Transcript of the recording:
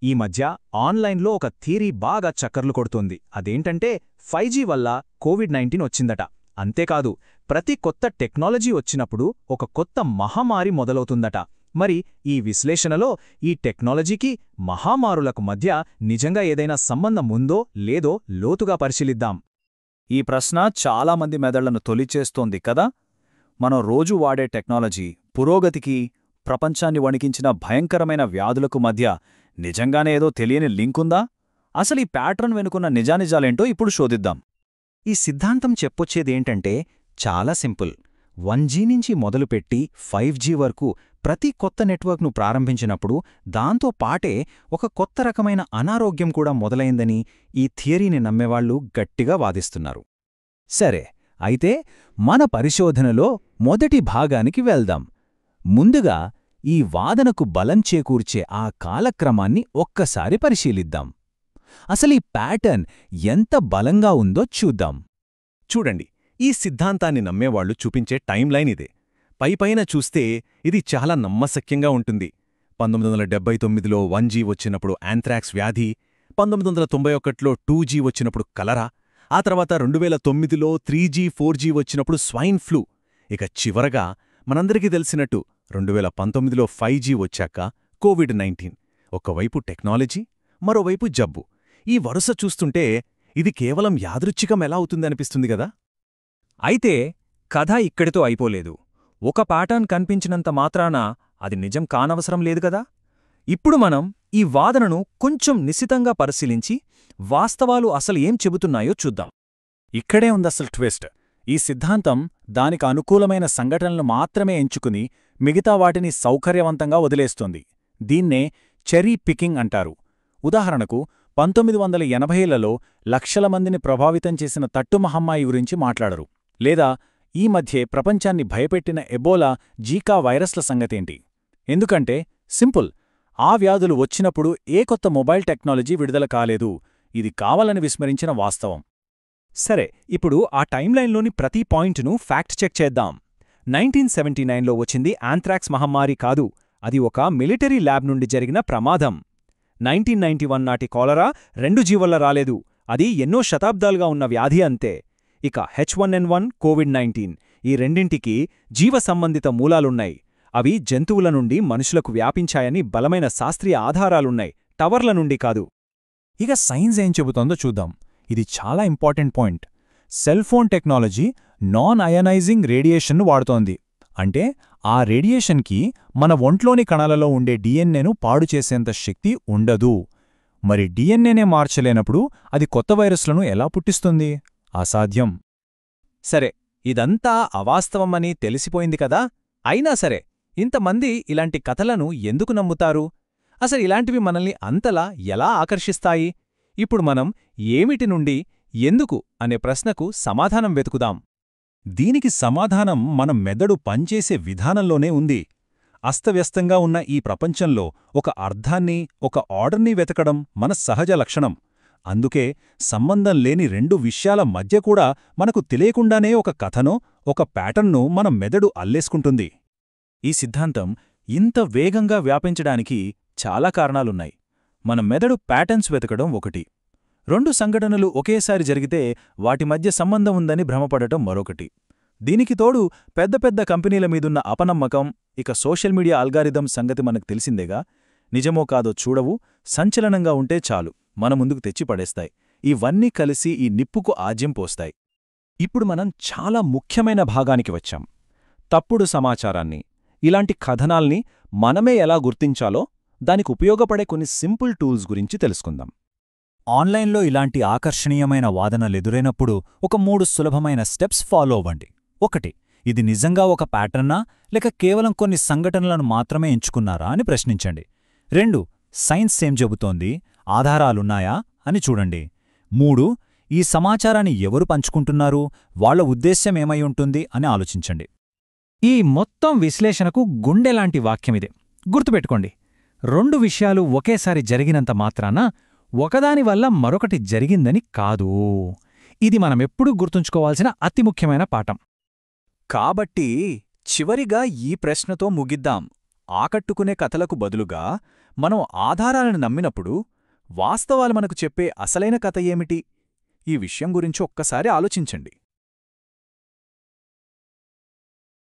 ఈ మధ్య ఆన్లైన్లో ఒక థియరీ బాగా చక్కర్లు కొడుతోంది. అదేంటంటే 5G వల్ల కోవిడ్-19 వచ్చిందట. అంతేకాదు, ప్రతి కొత్త టెక్నాలజీ వచ్చినప్పుడు ఒక కొత్త మహమ్మారి మొదలవుతుందట. మరి ఈ విశ్లేషణలో ఈ టెక్నాలజీకి, మహమ్మారులకు మధ్య నిజంగా ఏదైనా సంబంధం ఉందో లేదో లోతుగా పరిశీలిద్దాం. ఈ ప్రశ్న చాలామంది మెదళ్లను తొలిచేస్తోంది కదా. మనం రోజూ వాడే టెక్నాలజీ పురోగతికి, ప్రపంచాన్ని వణికించిన భయంకరమైన వ్యాధులకు మధ్య నిజంగానే ఏదో తెలియని లింకుందా? అసలు ఈ ప్యాటర్న్ వెనుకున్న నిజానిజాలేంటో ఇప్పుడు శోధిద్దాం. ఈ సిద్ధాంతం చెప్పొచ్చేదేంటంటే చాలా సింపుల్. 1G నుంచి మొదలుపెట్టి 5G వరకు ప్రతి కొత్త నెట్వర్క్ను ప్రారంభించినప్పుడు దాంతో పాటే ఒక కొత్త రకమైన అనారోగ్యం కూడా మొదలైందని ఈ థియరీని నమ్మేవాళ్లు గట్టిగా వాదిస్తున్నారు. సరే, అయితే మన పరిశోధనలో మొదటి భాగానికి వెళ్దాం. ముందుగా ఈ వాదనకు బలం చేకూర్చే ఆ కాలక్రమాన్ని ఒక్కసారి పరిశీలిద్దాం. అసలీ ప్యాటర్న్ ఎంత బలంగా ఉందో చూద్దాం. చూడండి, ఈ సిద్ధాంతాన్ని నమ్మేవాళ్లు చూపించే టైంలైన్ ఇదే. పైపైన చూస్తే ఇది చాలా నమ్మశక్యంగా ఉంటుంది. 1979లో 1G వచ్చినప్పుడు యాంథ్రాక్స్ వ్యాధి, 1991లో 2G వచ్చినప్పుడు కలరా, ఆ తర్వాత 2009లో 3G 4G వచ్చినప్పుడు స్వైన్ ఫ్లూ, ఇక చివరగా మనందరికీ తెలిసినట్టు 2019లో 5G వచ్చాక కోవిడ్-19. ఒకవైపు టెక్నాలజీ, మరోవైపు జబ్బు. ఈ వరుస చూస్తుంటే ఇది కేవలం యాదృచ్ఛికం ఎలా అవుతుందనిపిస్తుంది గదా. అయితే కథ ఇక్కడితో అయిపోలేదు. ఒక ప్యాటర్న్ కనిపించినంత మాత్రాన అది నిజం కానవసరం లేదు గదా. ఇప్పుడు మనం ఈ వాదనను కొంచెం నిశితంగా పరిశీలించి వాస్తవాలు అసలు ఏం చెబుతున్నాయో చూద్దాం. ఇక్కడే ఉందసలు ట్విస్ట్. ఈ సిద్ధాంతం దానికి అనుకూలమైన సంఘటనలు మాత్రమే ఎంచుకుని మిగతా వాటిని సౌకర్యవంతంగా వదిలేస్తోంది. దీన్నే చెరీ పికింగ్ అంటారు. ఉదాహరణకు 1980లలో లక్షల మందిని ప్రభావితం చేసిన తట్టుమహమ్మాయి గురించి మాట్లాడరు. లేదా ఈ మధ్యే ప్రపంచాన్ని భయపెట్టిన ఎబోలా, జీకా వైరస్ల సంగతేంటి? ఎందుకంటే సింపుల్, ఆ వ్యాధులు వచ్చినప్పుడు ఏ కొత్త మొబైల్ టెక్నాలజీ విడుదల కాలేదు. ఇది కావాలని విస్మరించిన వాస్తవం. సరే, ఇప్పుడు ఆ టైమ్లైన్లోని ప్రతి పాయింట్ను ఫ్యాక్ట్ చెక్ చేద్దాం. 1979లో వచ్చింది యాంథ్రాక్స్ మహమ్మారి కాదు, అది ఒక మిలిటరీ ల్యాబ్ నుండి జరిగిన ప్రమాదం. 1991 నాటి కాలరా 2G వల్ల రాలేదు, అది ఎన్నో శతాబ్దాలుగా ఉన్న వ్యాధి అంతే. ఇక H1N1, కోవిడ్-19 ఈ రెండింటికి జీవ సంబంధిత మూలాలున్నాయి. అవి జంతువుల నుండి మనుషులకు వ్యాపించాయని బలమైన శాస్త్రీయ ఆధారాలున్నాయి, టవర్ల నుండి కాదు. ఇక సైన్స్ ఏం చెబుతోందో చూద్దాం. ఇది చాలా important point. Cellphone technology non ionizing రేడియేషన్ను వాడుతోంది. అంటే ఆ రేడియేషన్కి మన ఒంట్లోని కణాలలో ఉండే డిఎన్ఏను పాడుచేసేంత శక్తి ఉండదు. మరి డిఎన్ఏనే మార్చలేనప్పుడు అది కొత్త వైరస్లను ఎలా పుట్టిస్తుంది? అసాధ్యం. సరే, ఇదంతా అవాస్తవమని తెలిసిపోయింది కదా. అయినా సరే, ఇంతమంది ఇలాంటి కథలను ఎందుకు నమ్ముతారు? అసలు ఇలాంటివి మనల్ని అంతలా ఎలా ఆకర్షిస్తాయి? ఇప్పుడు మనం ఏమిటి నుండి ఎందుకు అనే ప్రశ్నకు సమాధానం వెతుకుదాం. దీనికి సమాధానం మన మెదడు పనిచేసే విధానంలోనే ఉంది. అస్తవ్యస్తంగా ఉన్న ఈ ప్రపంచంలో ఒక అర్థాన్ని, ఒక ఆర్డర్ని వెతకడం మన సహజ లక్షణం. అందుకే సంబంధం లేని రెండు విషయాల మధ్య కూడా మనకు తెలియకుండానే ఒక కథనో, ఒక ప్యాటర్న్ను మన మెదడు అల్లేసుకుంటుంది. ఈ సిద్ధాంతం ఇంత వేగంగా వ్యాపించడానికి చాలా కారణాలున్నాయి. మన మెదడు ప్యాటర్న్స్ వెతకడం ఒకటి, రెండు సంఘటనలు ఒకేసారి జరిగితే వాటి మధ్య సంబంధం ఉందని భ్రమపడటం మరొకటి. దీనికి తోడు పెద్ద పెద్ద కంపెనీల మీదున్న అపనమ్మకం, ఇక సోషల్ మీడియా అల్గారిథం సంగతి మనకు తెలిసిందేగా. నిజమో కాదో చూడవు, సంచలనంగా ఉంటే చాలు మన ముందుకు తెచ్చిపడేస్తాయి. ఇవన్నీ కలిసి ఈ నిప్పుకు ఆజ్యం పోస్తాయి. ఇప్పుడు మనం చాలా ముఖ్యమైన భాగానికి వచ్చాం. తప్పుడు సమాచారాన్ని, ఇలాంటి కథనాల్ని మనమే ఎలా గుర్తించాలో దానికి ఉపయోగపడే కొన్ని సింపుల్ టూల్స్ గురించి తెలుసుకుందాం. ఆన్లైన్లో ఇలాంటి ఆకర్షణీయమైన వాదనలెదురైనప్పుడు ఒక 3 సులభమైన స్టెప్స్ ఫాలో అవ్వండి. 1. ఇది నిజంగా ఒక ప్యాటర్నా, లేక కేవలం కొన్ని సంఘటనలను మాత్రమే ఎంచుకున్నారా అని ప్రశ్నించండి. 2. సైన్స్ ఏం చెబుతోంది, ఆధారాలున్నాయా అని చూడండి. 3. ఈ సమాచారాన్ని ఎవరు పంచుకుంటున్నారు, వాళ్ల ఉద్దేశ్యమేమై ఉంటుంది అని ఆలోచించండి. ఈ మొత్తం విశ్లేషణకు గుండెలాంటి వాక్యమిదే. గుర్తుపెట్టుకోండి, 2 విషయాలు ఒకేసారి జరిగినంత మాత్రాన ఒకదానివల్ల మరొకటి జరిగిందని కాదు. ఇది మనమెప్పుడూ గుర్తుంచుకోవాల్సిన అతి ముఖ్యమైన పాఠం. కాబట్టి చివరిగా ఈ ప్రశ్నతో ముగిద్దాం. ఆకట్టుకునే కథలకు బదులుగా మనం ఆధారాలను నమ్మినప్పుడు వాస్తవాలు మనకు చెప్పే అసలైన కథ ఏమిటి? ఈ విషయం గురించి ఒక్కసారి ఆలోచించండి.